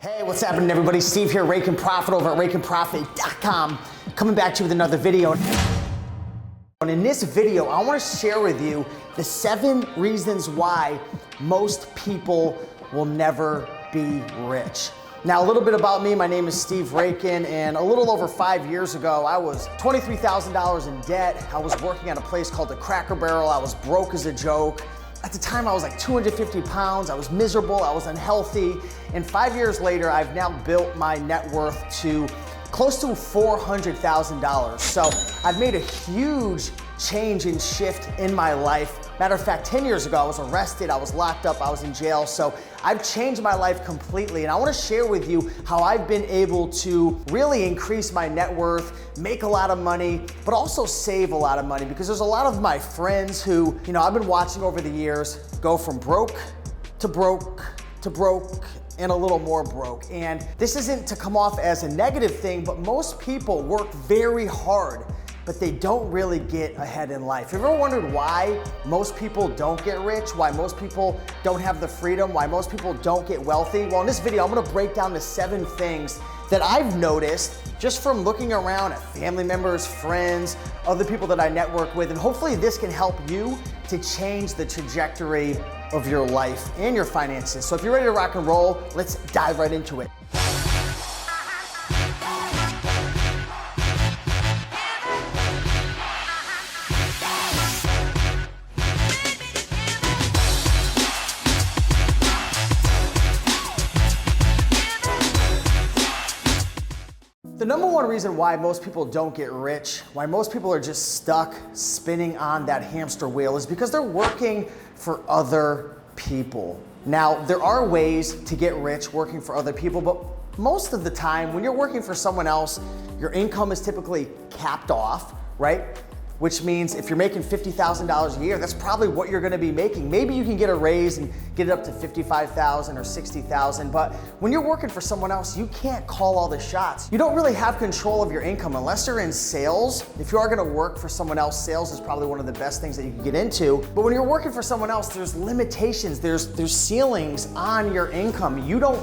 Hey, what's happening everybody? Steve here, Raiken Profit over at RaikenProfit.com, coming back to you with another video. And in this video, I want to share with you the 7 reasons why most people will never be rich. Now, a little bit about me. My name is Steve Raiken, and a little over 5 years ago, I was $23,000 in debt. I was working at a place called the Cracker Barrel. I was broke as a joke. At the time, I was like 250 pounds. I was miserable. I was unhealthy. And 5 years later, I've now built my net worth to close to $400,000. So I've made a huge change and shift in my life. Matter of fact, 10 years ago, I was arrested, I was locked up, I was in jail. So I've changed my life completely. And I wanna share with you how I've been able to really increase my net worth, make a lot of money, but also save a lot of money, because there's a lot of my friends who, I've been watching over the years go from broke to broke to broke and a little more broke. And this isn't to come off as a negative thing, but most people work very hard, but they don't really get ahead in life. Have you ever wondered why most people don't get rich? Why most people don't have the freedom? Why most people don't get wealthy? Well, in this video, I'm gonna break down the 7 things that I've noticed just from looking around at family members, friends, other people that I network with, and hopefully this can help you to change the trajectory of your life and your finances. So if you're ready to rock and roll, let's dive right into it. The number one reason why most people don't get rich, why most people are just stuck spinning on that hamster wheel, is because they're working for other people. Now, there are ways to get rich working for other people, but most of the time when you're working for someone else, your income is typically capped off, right? Which means if you're making $50,000 a year, that's probably what you're gonna be making. Maybe you can get a raise and get it up to $55,000 or $60,000, but when you're working for someone else, you can't call all the shots. You don't really have control of your income unless you're in sales. If you are gonna work for someone else, sales is probably one of the best things that you can get into. But when you're working for someone else, there's limitations, there's ceilings on your income. You don't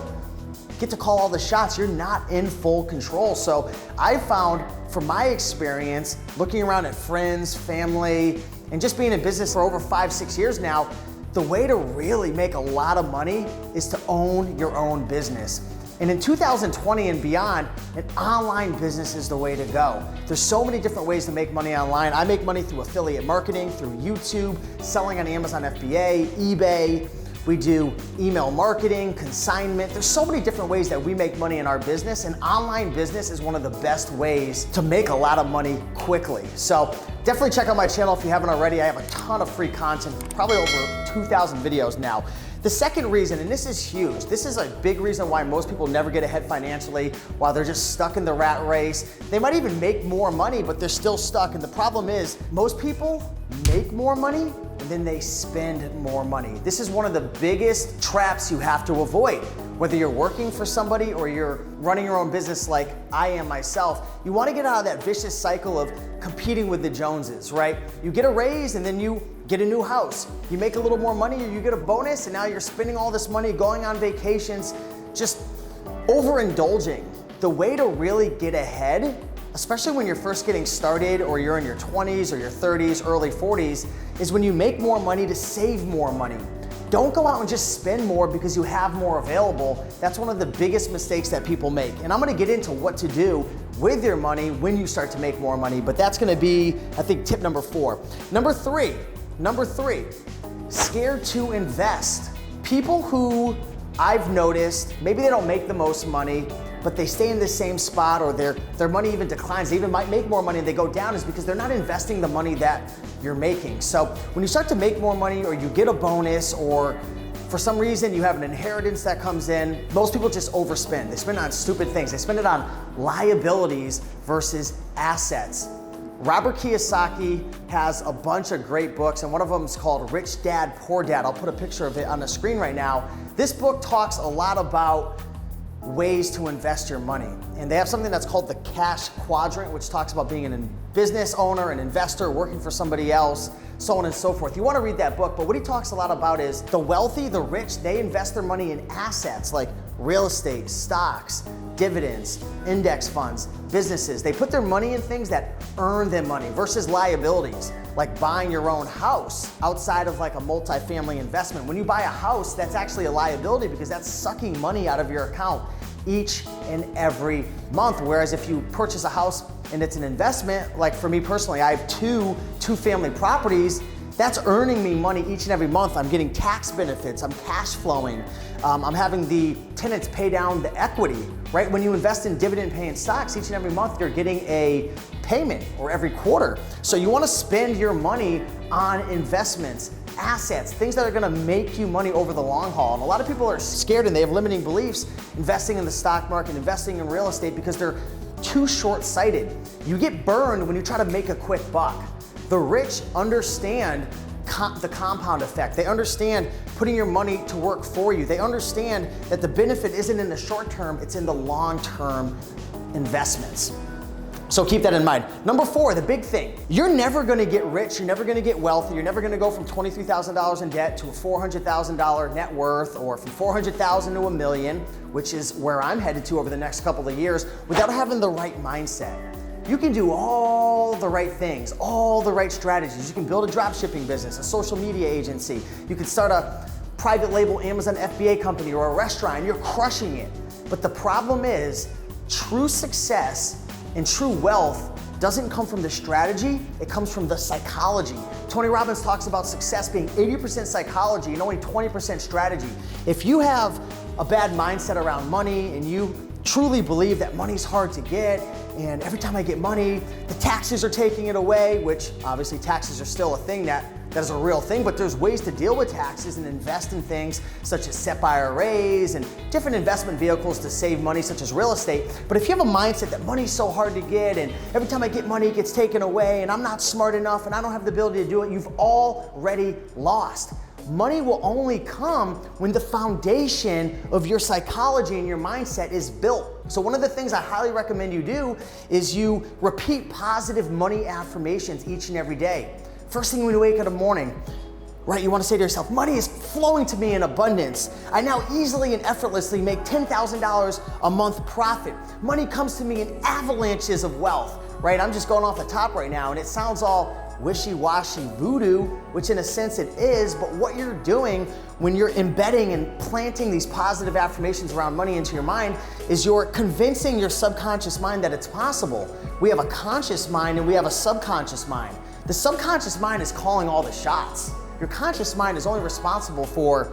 get to call all the shots. You're not in full control. So I found, from my experience, looking around at friends, family, and just being in business for over 5-6 years now, the way to really make a lot of money is to own your own business. And in 2020 and beyond, an online business is the way to go. There's so many different ways to make money online. I make money through affiliate marketing, through YouTube, selling on Amazon FBA, eBay. We do email marketing, consignment. There's so many different ways that we make money in our business, and online business is one of the best ways to make a lot of money quickly. So definitely check out my channel if you haven't already. I have a ton of free content, probably over 2,000 videos now. The second reason, and this is huge, this is a big reason why most people never get ahead financially, while they're just stuck in the rat race. They might even make more money, but they're still stuck. And the problem is, most people make more money and then they spend more money. This is one of the biggest traps you have to avoid. Whether you're working for somebody or you're running your own business like I am myself, you wanna get out of that vicious cycle of competing with the Joneses, right? You get a raise and then you get a new house. You make a little more money or you get a bonus, and now you're spending all this money going on vacations, just overindulging. The way to really get ahead, especially when you're first getting started or you're in your 20s or your 30s, early 40s, is when you make more money to save more money. Don't go out and just spend more because you have more available. That's one of the biggest mistakes that people make. And I'm gonna get into what to do with your money when you start to make more money, but that's gonna be, I think, tip number 4. Number three, scared to invest. People who I've noticed, maybe they don't make the most money, but they stay in the same spot, or their money even declines. They even might make more money and they go down, is because they're not investing the money that you're making. So when you start to make more money, or you get a bonus, or for some reason you have an inheritance that comes in, most people just overspend. They spend it on stupid things. They spend it on liabilities versus assets. Robert Kiyosaki has a bunch of great books, and one of them is called Rich Dad, Poor Dad. I'll put a picture of it on the screen right now. This book talks a lot about ways to invest your money. And they have something that's called the cash quadrant, which talks about being a business owner, an investor, working for somebody else, so on and so forth. You want to read that book, but what he talks a lot about is the wealthy, the rich, they invest their money in assets like real estate, stocks, dividends, index funds, businesses. They put their money in things that earn them money versus liabilities, like buying your own house outside of like a multifamily investment. When you buy a house, that's actually a liability because that's sucking money out of your account each and every month. Whereas if you purchase a house and it's an investment, like for me personally, I have two-family properties, that's earning me money each and every month. I'm getting tax benefits, I'm cash flowing, I'm having the tenants pay down the equity, right? When you invest in dividend paying stocks, each and every month you're getting a payment or every quarter. So you wanna spend your money on investments, assets, things that are gonna make you money over the long haul. And a lot of people are scared and they have limiting beliefs investing in the stock market, investing in real estate because they're too short-sighted. You get burned when you try to make a quick buck. The rich understand the compound effect. They understand putting your money to work for you. They understand that the benefit isn't in the short term, it's in the long-term investments. So keep that in mind. Number 4, the big thing. You're never gonna get rich, you're never gonna get wealthy, you're never gonna go from $23,000 in debt to a $400,000 net worth, or from $400,000 to $1 million, which is where I'm headed to over the next couple of years, without having the right mindset. You can do all the right things, all the right strategies. You can build a dropshipping business, a social media agency. You can start a private label Amazon FBA company or a restaurant, and you're crushing it. But the problem is, true success and true wealth doesn't come from the strategy, it comes from the psychology. Tony Robbins talks about success being 80% psychology and only 20% strategy. If you have a bad mindset around money and you truly believe that money's hard to get, and every time I get money, the taxes are taking it away, which obviously taxes are still a thing that is a real thing, but there's ways to deal with taxes and invest in things such as SEP IRAs and different investment vehicles to save money such as real estate. But if you have a mindset that money's so hard to get and every time I get money it gets taken away and I'm not smart enough and I don't have the ability to do it, you've already lost. Money will only come when the foundation of your psychology and your mindset is built. So one of the things I highly recommend you do is you repeat positive money affirmations each and every day. First thing when you wake up in the morning, right, you want to say to yourself, money is flowing to me in abundance. I now easily and effortlessly make $10,000 a month profit. Money comes to me in avalanches of wealth, right? I'm just going off the top right now and it sounds all wishy-washy voodoo, which in a sense it is, but what you're doing when you're embedding and planting these positive affirmations around money into your mind is you're convincing your subconscious mind that it's possible. We have a conscious mind and we have a subconscious mind. The subconscious mind is calling all the shots. Your conscious mind is only responsible for,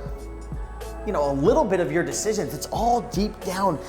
a little bit of your decisions. It's all deep down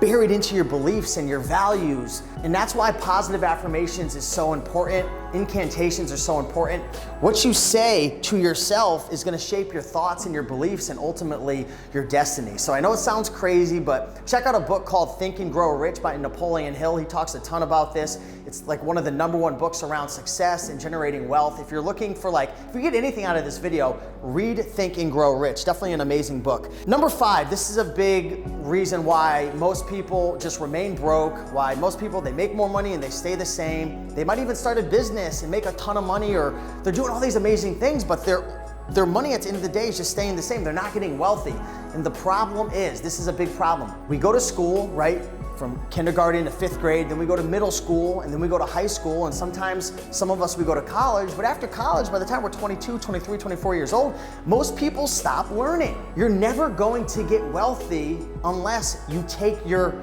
buried into your beliefs and your values. And that's why positive affirmations is so important. Incantations are so important. What you say to yourself is gonna shape your thoughts and your beliefs and ultimately your destiny. So I know it sounds crazy, but check out a book called Think and Grow Rich by Napoleon Hill. He talks a ton about this. It's like one of the #1 books around success and generating wealth. If you're looking for if you get anything out of this video, read Think and Grow Rich. Definitely an amazing book. Number 5, this is a big reason why most people just remain broke, why most people, they make more money and they stay the same. They might even start a business and make a ton of money, or they're doing all these amazing things, but their money at the end of the day is just staying the same. They're not getting wealthy. And the problem is, this is a big problem. We go to school, right? From kindergarten to 5th grade, then we go to middle school, and then we go to high school, and sometimes some of us, we go to college, but after college, by the time we're 22, 23, 24 years old, most people stop learning. You're never going to get wealthy unless you take your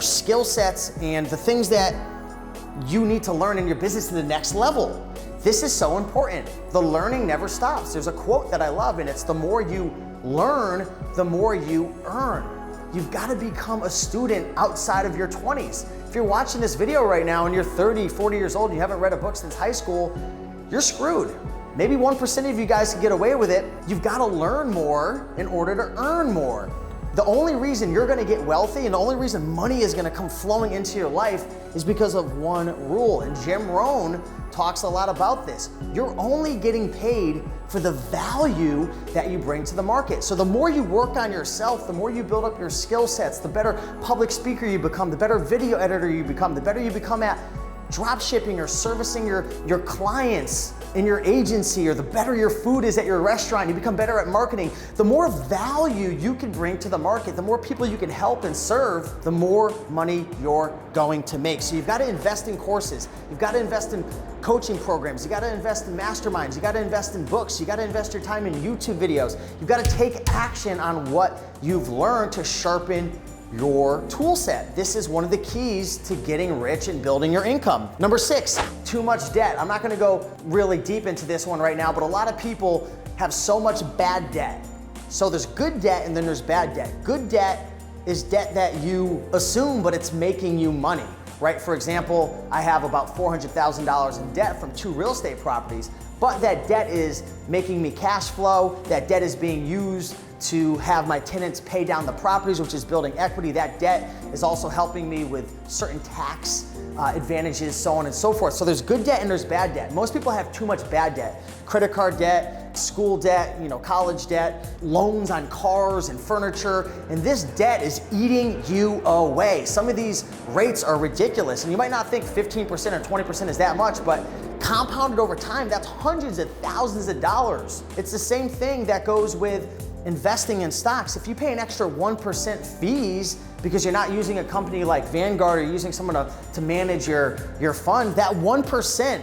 skill sets and the things that you need to learn in your business to the next level. This is so important. The learning never stops. There's a quote that I love, and it's the more you learn, the more you earn. You've got to become a student outside of your 20s. If you're watching this video right now and you're 30, 40 years old and you haven't read a book since high school, you're screwed. Maybe 1% of you guys can get away with it. You've got to learn more in order to earn more. The only reason you're gonna get wealthy and the only reason money is gonna come flowing into your life is because of one rule. And Jim Rohn talks a lot about this. You're only getting paid for the value that you bring to the market. So the more you work on yourself, the more you build up your skill sets, the better public speaker you become, the better video editor you become, the better you become at drop shipping or servicing your clients in your agency, or the better your food is at your restaurant, you become better at marketing, the more value you can bring to the market, the more people you can help and serve, the more money you're going to make. So you've got to invest in courses, you've got to invest in coaching programs, you got to invest in masterminds, you got to invest in books, you got to invest your time in YouTube videos. You've got to take action on what you've learned to sharpen your tool set. This is one of the keys to getting rich and building your income. Number 6, too much debt. I'm not gonna go really deep into this one right now, but a lot of people have so much bad debt. So there's good debt and then there's bad debt. Good debt is debt that you assume, but it's making you money, right? For example, I have about $400,000 in debt from 2 real estate properties, but that debt is making me cash flow. That debt is being used to have my tenants pay down the properties, which is building equity. That debt is also helping me with certain tax advantages, so on and so forth. So there's good debt and there's bad debt. Most people have too much bad debt. Credit card debt, school debt, college debt, loans on cars and furniture, and this debt is eating you away. Some of these rates are ridiculous, and you might not think 15% or 20% is that much, but compounded over time, that's hundreds of thousands of dollars. It's the same thing that goes with investing in stocks. If you pay an extra 1% fees because you're not using a company like Vanguard or using someone to manage your fund, that 1%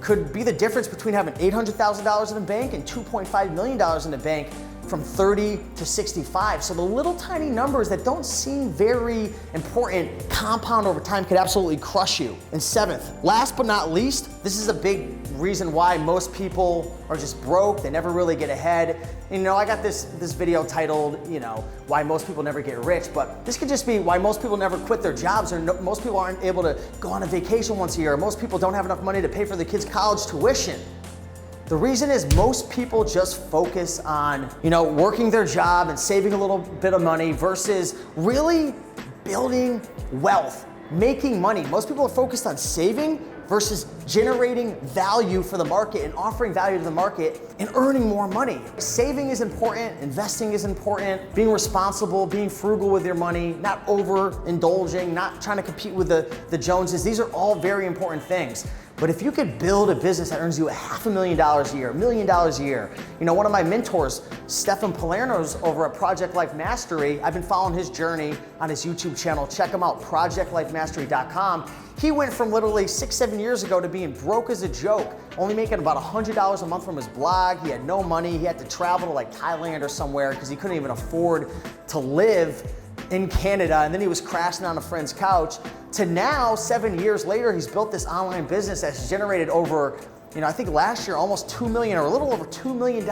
could be the difference between having $800,000 in the bank and $2.5 million in the bank, from 30 to 65. So the little tiny numbers that don't seem very important compound over time could absolutely crush you. And 7th, last but not least, this is a big reason why most people are just broke. They never really get ahead. And, I got this video titled, why most people never get rich, but this could just be why most people never quit their jobs, or most people aren't able to go on a vacation once a year, or most people don't have enough money to pay for their kids' college tuition. The reason is most people just focus on, working their job and saving a little bit of money versus really building wealth, making money. Most people are focused on saving versus generating value for the market and offering value to the market and earning more money. Saving is important, investing is important, being responsible, being frugal with your money, not overindulging, not trying to compete with the Joneses. These are all very important things. But if you could build a business that earns you $500,000 a year, $1 million a year, one of my mentors, Stefan Palerno's over at Project Life Mastery, I've been following his journey on his YouTube channel. Check him out, projectlifemastery.com. He went from literally 6-7 years ago to being broke as a joke, only making about $100 a month from his blog. He had no money. He had to travel to like Thailand or somewhere because he couldn't even afford to live in Canada, and then he was crashing on a friend's couch, to now, 7 years later, he's built this online business that's generated over, I think last year, almost $2 million, or a little over $2 million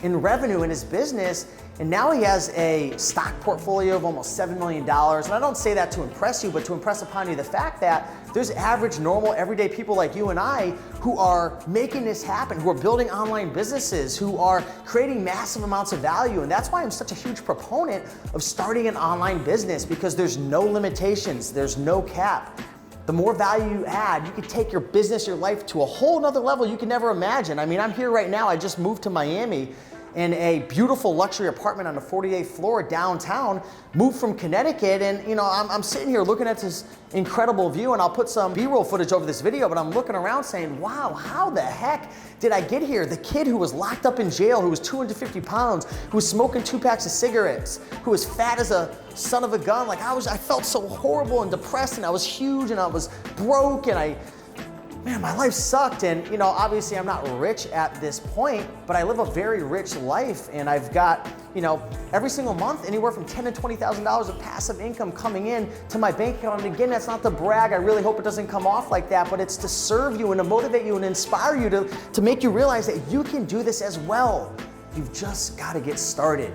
in revenue in his business. And now he has a stock portfolio of almost $7 million. And I don't say that to impress you, but to impress upon you the fact that there's average, normal, everyday people like you and I who are making this happen, who are building online businesses, who are creating massive amounts of value. And that's why I'm such a huge proponent of starting an online business, because there's no limitations, there's no cap. The more value you add, you can take your business, your life to a whole nother level you can never imagine. I mean, I'm here right now. I just moved to Miami in a beautiful luxury apartment on the 48th floor downtown, moved from Connecticut, and I'm sitting here looking at this incredible view, and I'll put some B-roll footage over this video, but I'm looking around saying, wow, how the heck did I get here? The kid who was locked up in jail, who was 250 pounds, who was smoking 2 packs of cigarettes, who was fat as a son of a gun, I felt so horrible and depressed, and I was huge, and I was broke, and man, my life sucked. And obviously I'm not rich at this point, but I live a very rich life, and I've got, every single month anywhere from $10,000 to $20,000 of passive income coming in to my bank account. And again, that's not to brag. I really hope it doesn't come off like that, but it's to serve you and to motivate you and inspire you to make you realize that you can do this as well. You've just got to get started.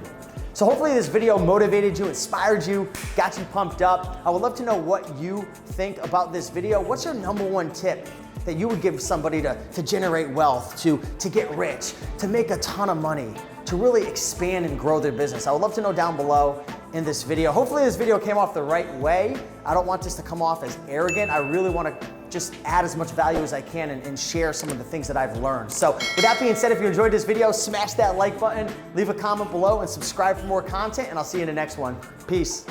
So hopefully this video motivated you, inspired you, got you pumped up. I would love to know what you think about this video. What's your #1 tip that you would give somebody to generate wealth, to get rich, to make a ton of money, to really expand and grow their business? I would love to know down below in this video. Hopefully this video came off the right way. I don't want this to come off as arrogant. I really want to just add as much value as I can and share some of the things that I've learned. So with that being said, if you enjoyed this video, smash that like button, leave a comment below, and subscribe for more content, and I'll see you in the next one. Peace.